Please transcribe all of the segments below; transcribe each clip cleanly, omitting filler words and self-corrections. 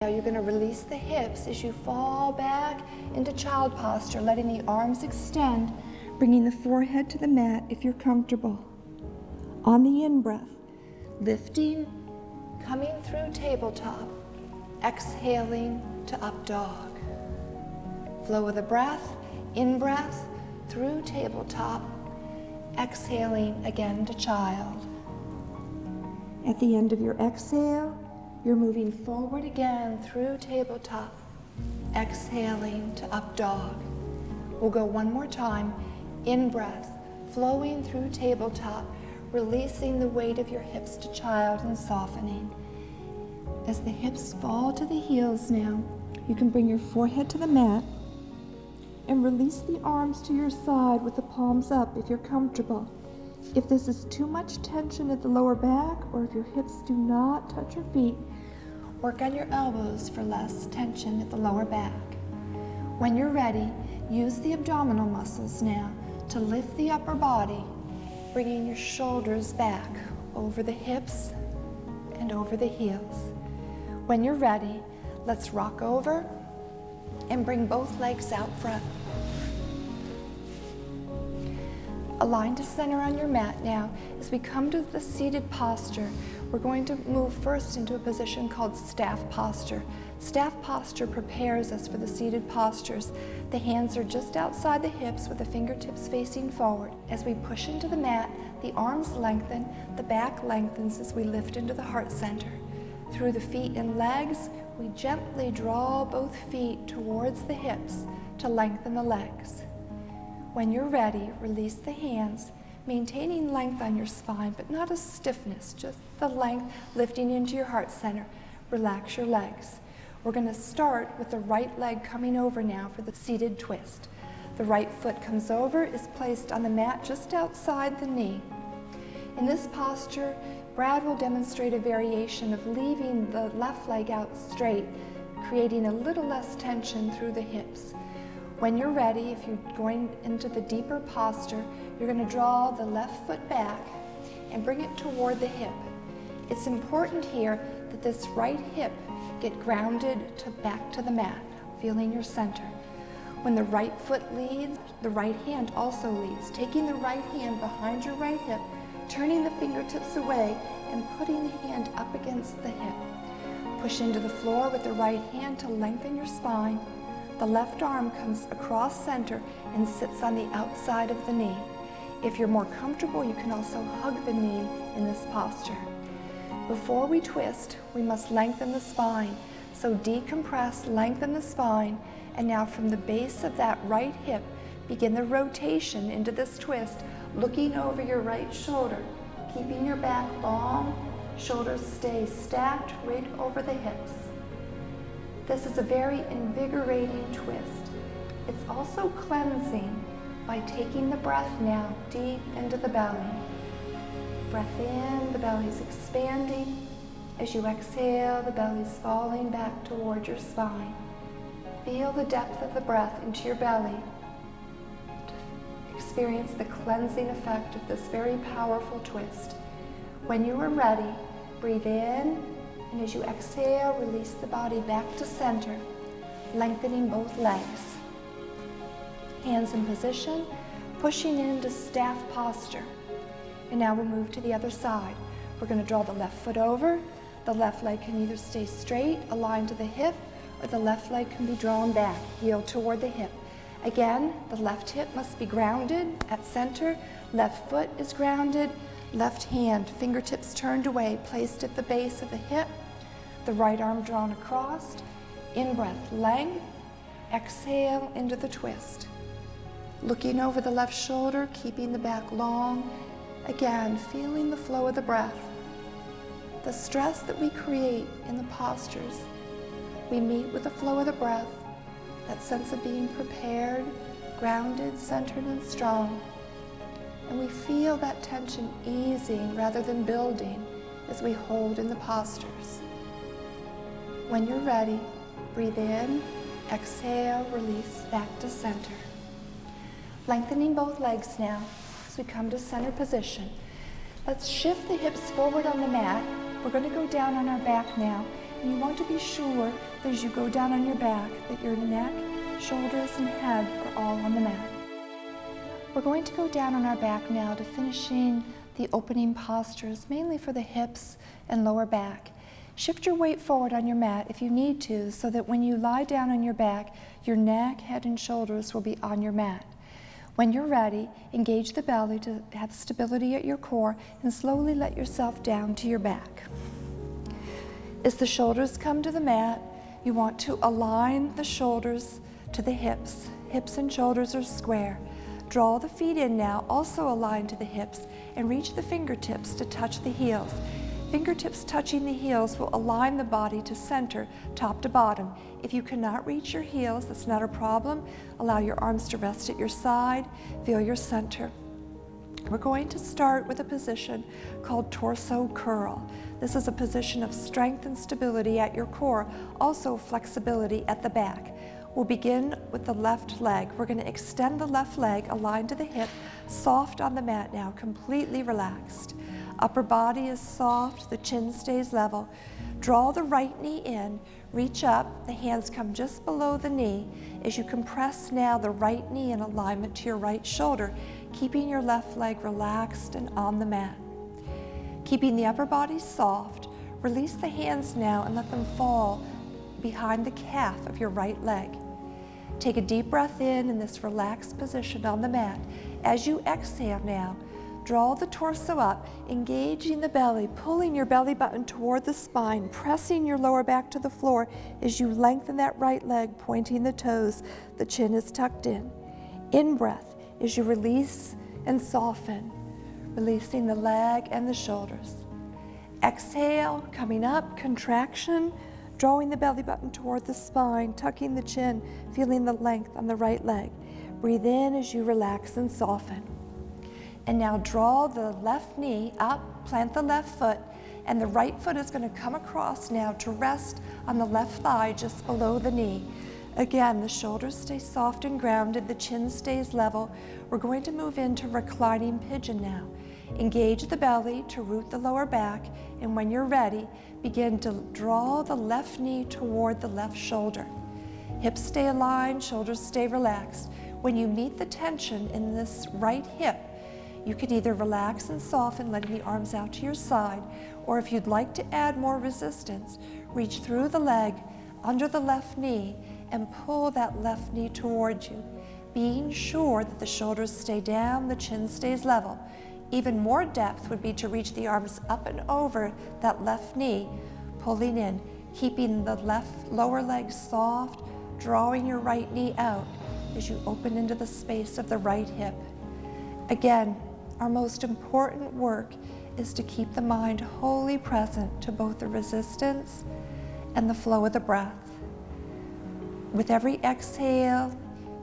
Now you're going to release the hips as you fall back into child posture, letting the arms extend, bringing the forehead to the mat if you're comfortable. On the in-breath, lifting, coming through tabletop, exhaling to up dog. Flow of the breath, in-breath, through tabletop, exhaling again to child. At the end of your exhale, you're moving forward again through tabletop, exhaling to up dog. We'll go one more time. In-breath, flowing through tabletop, releasing the weight of your hips to child and softening. As the hips fall to the heels now, you can bring your forehead to the mat and release the arms to your side with the palms up if you're comfortable. If this is too much tension at the lower back, or if your hips do not touch your feet, work on your elbows for less tension at the lower back. When you're ready, use the abdominal muscles now to lift the upper body, bringing your shoulders back over the hips and over the heels. When you're ready, let's rock over and bring both legs out front. Align to center on your mat now. As we come to the seated posture, we're going to move first into a position called staff posture. Staff posture prepares us for the seated postures. The hands are just outside the hips with the fingertips facing forward. As we push into the mat, the arms lengthen, the back lengthens as we lift into the heart center. Through the feet and legs, we gently draw both feet towards the hips to lengthen the legs. When you're ready, release the hands, maintaining length on your spine, but not a stiffness, just the length lifting into your heart center. Relax your legs. We're going to start with the right leg coming over now for the seated twist. The right foot comes over, is placed on the mat just outside the knee. In this posture, Brad will demonstrate a variation of leaving the left leg out straight, creating a little less tension through the hips. When you're ready, if you're going into the deeper posture, you're going to draw the left foot back and bring it toward the hip. It's important here that this right hip get grounded back to the mat, feeling your center. When the right foot leads, the right hand also leads. Taking the right hand behind your right hip, turning the fingertips away and putting the hand up against the hip. Push into the floor with the right hand to lengthen your spine. The left arm comes across center and sits on the outside of the knee. If you're more comfortable, you can also hug the knee in this posture. Before we twist, we must lengthen the spine. So decompress, lengthen the spine, and now from the base of that right hip, begin the rotation into this twist, looking over your right shoulder, keeping your back long, shoulders stay stacked right over the hips. This is a very invigorating twist. It's also cleansing by taking the breath now deep into the belly. Breath in, the belly's expanding. As you exhale, the belly's falling back toward your spine. Feel the depth of the breath into your belly to experience the cleansing effect of this very powerful twist. When you are ready, breathe in, and as you exhale, release the body back to center, lengthening both legs. Hands in position, pushing into staff posture. And now we'll move to the other side. We're going to draw the left foot over. The left leg can either stay straight, aligned to the hip, or the left leg can be drawn back, heel toward the hip. Again, the left hip must be grounded at center. Left foot is grounded. Left hand, fingertips turned away, placed at the base of the hip. The right arm drawn across. In-breath, length. Exhale into the twist. Looking over the left shoulder, keeping the back long. Again, feeling the flow of the breath. The stress that we create in the postures, we meet with the flow of the breath, that sense of being prepared, grounded, centered, and strong. And we feel that tension easing rather than building as we hold in the postures. When you're ready, breathe in, exhale, release back to center. Lengthening both legs now as we come to center position. Let's shift the hips forward on the mat. We're going to go down on our back now And you want to be sure that as you go down on your back, that your neck, shoulders, and head are all on the mat. We're going to go down on our back now to finishing the opening postures, mainly for the hips and lower back. Shift your weight forward on your mat if you need to, so that when you lie down on your back, your neck, head, and shoulders will be on your mat. When you're ready, engage the belly to have stability at your core and slowly let yourself down to your back. As the shoulders come to the mat, you want to align the shoulders to the hips. Hips and shoulders are square. Draw the feet in now, also aligned to the hips, and reach the fingertips to touch the heels. Fingertips touching the heels will align the body to center, top to bottom. If you cannot reach your heels, that's not a problem. Allow your arms to rest at your side. Feel your center. We're going to start with a position called torso curl. This is a position of strength and stability at your core, also flexibility at the back. We'll begin with the left leg. We're going to extend the left leg aligned to the hip, soft on the mat now, completely relaxed. Upper body is soft, the chin stays level. Draw the right knee in, reach up, the hands come just below the knee as you compress now the right knee in alignment to your right shoulder, keeping your left leg relaxed and on the mat. Keeping the upper body soft, release the hands now and let them fall behind the calf of your right leg. Take a deep breath in this relaxed position on the mat. As you exhale now, draw the torso up, engaging the belly, pulling your belly button toward the spine, pressing your lower back to the floor as you lengthen that right leg, pointing the toes. The chin is tucked in. In breath as you release and soften, releasing the leg and the shoulders. Exhale, coming up, contraction, drawing the belly button toward the spine, tucking the chin, feeling the length on the right leg. Breathe in as you relax and soften. And now draw the left knee up, plant the left foot, and the right foot is going to come across now to rest on the left thigh just below the knee. Again, the shoulders stay soft and grounded, the chin stays level. We're going to move into reclining pigeon now. Engage the belly to root the lower back, and when you're ready, begin to draw the left knee toward the left shoulder. Hips stay aligned, shoulders stay relaxed. When you meet the tension in this right hip, you could either relax and soften, letting the arms out to your side, or if you'd like to add more resistance, reach through the leg, under the left knee, and pull that left knee towards you, being sure that the shoulders stay down, the chin stays level. Even more depth would be to reach the arms up and over that left knee, pulling in, keeping the left lower leg soft, drawing your right knee out as you open into the space of the right hip. Again, our most important work is to keep the mind wholly present to both the resistance and the flow of the breath. With every exhale,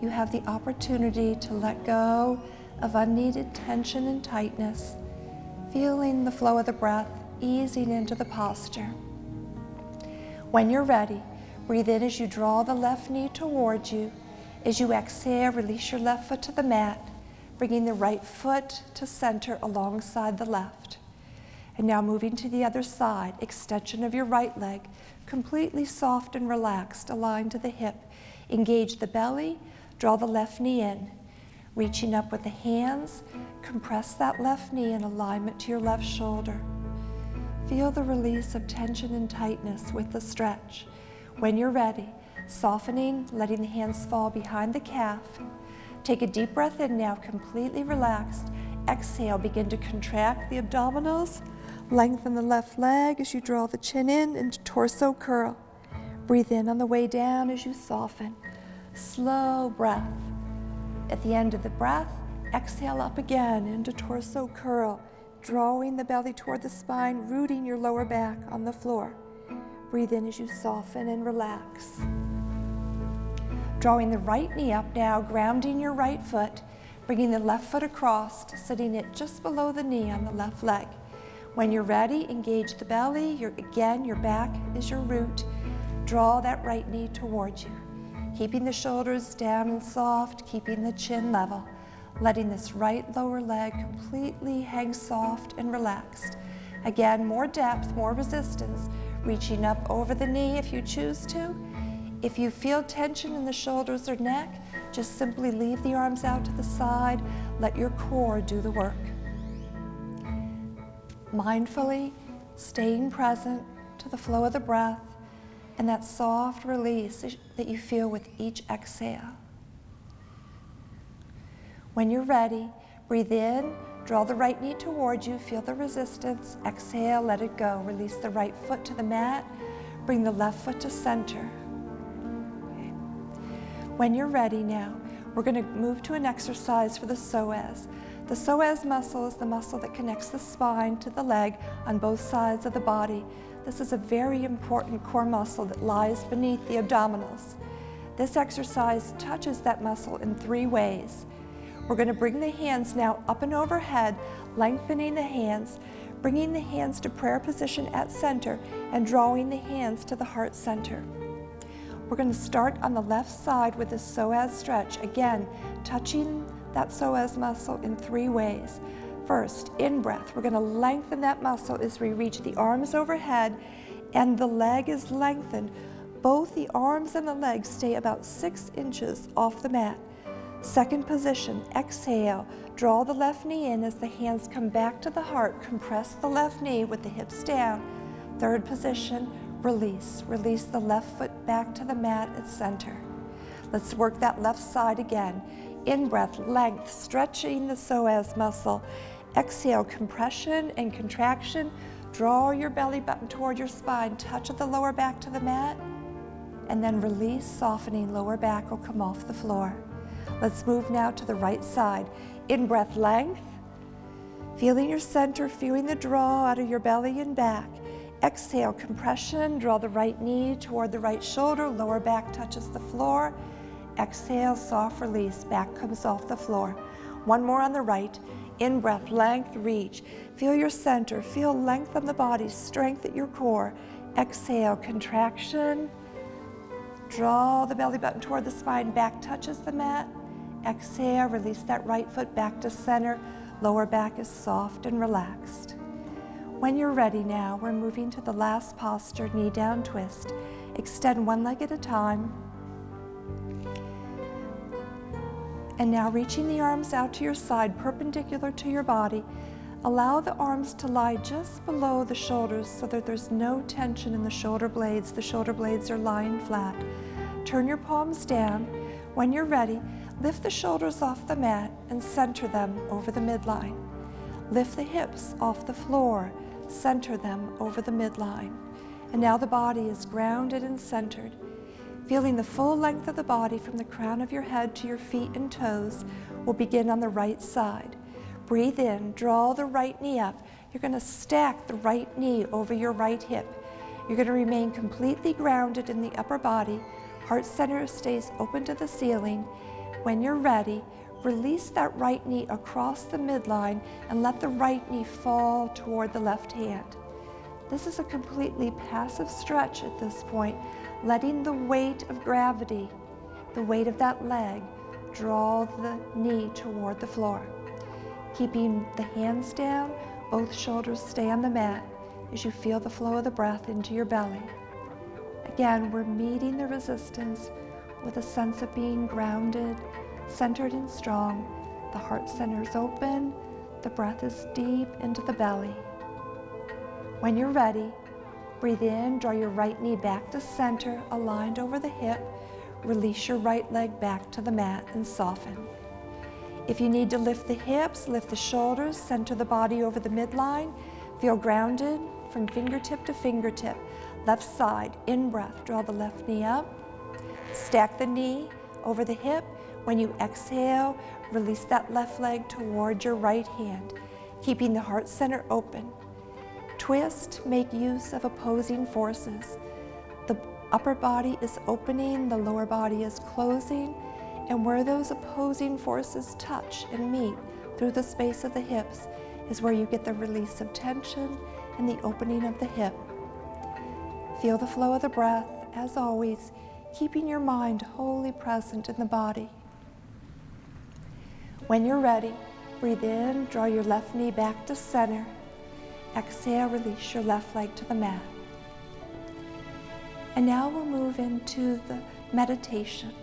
you have the opportunity to let go of unneeded tension and tightness, feeling the flow of the breath easing into the posture. When you're ready, breathe in as you draw the left knee towards you. As you exhale, release your left foot to the mat, bringing the right foot to center alongside the left. And now moving to the other side, extension of your right leg, completely soft and relaxed, aligned to the hip. Engage the belly, draw the left knee in. Reaching up with the hands, compress that left knee in alignment to your left shoulder. Feel the release of tension and tightness with the stretch. When you're ready, softening, letting the hands fall behind the calf. Take a deep breath in now, completely relaxed. Exhale, begin to contract the abdominals. Lengthen the left leg as you draw the chin in into torso curl. Breathe in on the way down as you soften. Slow breath. At the end of the breath, exhale up again into torso curl, drawing the belly toward the spine, rooting your lower back on the floor. Breathe in as you soften and relax. Drawing the right knee up now, grounding your right foot, bringing the left foot across, sitting it just below the knee on the left leg. When you're ready, engage the belly. Again, your back is your root. Draw that right knee towards you. Keeping the shoulders down and soft, keeping the chin level, letting this right lower leg completely hang soft and relaxed. Again, more depth, more resistance. reaching up over the knee if you choose to. If you feel tension in the shoulders or neck, just simply leave the arms out to the side. Let your core do the work. Mindfully staying present to the flow of the breath and that soft release that you feel with each exhale. When you're ready, breathe in, draw the right knee towards you, feel the resistance, exhale, let it go. Release the right foot to the mat, bring the left foot to center. Okay. When you're ready now, we're going to move to an exercise for the psoas. The psoas muscle is the muscle that connects the spine to the leg on both sides of the body. This is a very important core muscle that lies beneath the abdominals. This exercise touches that muscle in 3 ways. We're going to bring the hands now up and overhead, lengthening the hands, bringing the hands to prayer position at center, and drawing the hands to the heart center. We're going to start on the left side with the psoas stretch, again, touching that psoas muscle in 3 ways. First, in breath, we're going to lengthen that muscle as we reach the arms overhead and the leg is lengthened. Both the arms and the legs stay about 6 inches off the mat. Second position, exhale, draw the left knee in as the hands come back to the heart, compress the left knee with the hips down. Third position, release. Release the left foot back to the mat at center. Let's work that left side again. In breath, length, stretching the psoas muscle. Exhale, compression and contraction. Draw your belly button toward your spine, touch of the lower back to the mat, and then release, softening, lower back will come off the floor. Let's move now to the right side. In breath, length, feeling your center, feeling the draw out of your belly and back. Exhale, compression, draw the right knee toward the right shoulder, lower back touches the floor. Exhale, soft release, back comes off the floor. One more on the right. In breath, length, reach. Feel your center, feel length on the body, strength at your core. Exhale, contraction. Draw the belly button toward the spine, back touches the mat. Exhale, release that right foot back to center. Lower back is soft and relaxed. When you're ready now, we're moving to the last posture, knee down twist. Extend one leg at a time. And now reaching the arms out to your side, perpendicular to your body. Allow the arms to lie just below the shoulders so that there's no tension in the shoulder blades. The shoulder blades are lying flat. Turn your palms down. When you're ready, lift the shoulders off the mat and center them over the midline. Lift the hips off the floor, center them over the midline. And now the body is grounded and centered. Feeling the full length of the body from the crown of your head to your feet and toes. We'll begin on the right side. Breathe in, draw the right knee up. You're going to stack the right knee over your right hip. You're going to remain completely grounded in the upper body. Heart center stays open to the ceiling. When you're ready, release that right knee across the midline and let the right knee fall toward the left hand. This is a completely passive stretch at this point, letting the weight of gravity, the weight of that leg, draw the knee toward the floor. Keeping the hands down, both shoulders stay on the mat as you feel the flow of the breath into your belly. Again, we're meeting the resistance with a sense of being grounded, centered and strong. The heart center is open, the breath is deep into the belly. When you're ready, breathe in, draw your right knee back to center, aligned over the hip. Release your right leg back to the mat and soften. If you need to lift the hips, lift the shoulders, center the body over the midline. Feel grounded from fingertip to fingertip. Left side, in breath, draw the left knee up. Stack the knee over the hip. When you exhale, release that left leg toward your right hand, keeping the heart center open. Twist, make use of opposing forces. The upper body is opening, the lower body is closing, and where those opposing forces touch and meet through the space of the hips is where you get the release of tension and the opening of the hip. Feel the flow of the breath, as always, keeping your mind wholly present in the body. When you're ready, breathe in, draw your left knee back to center. Exhale, release your left leg to the mat. And now we'll move into the meditation.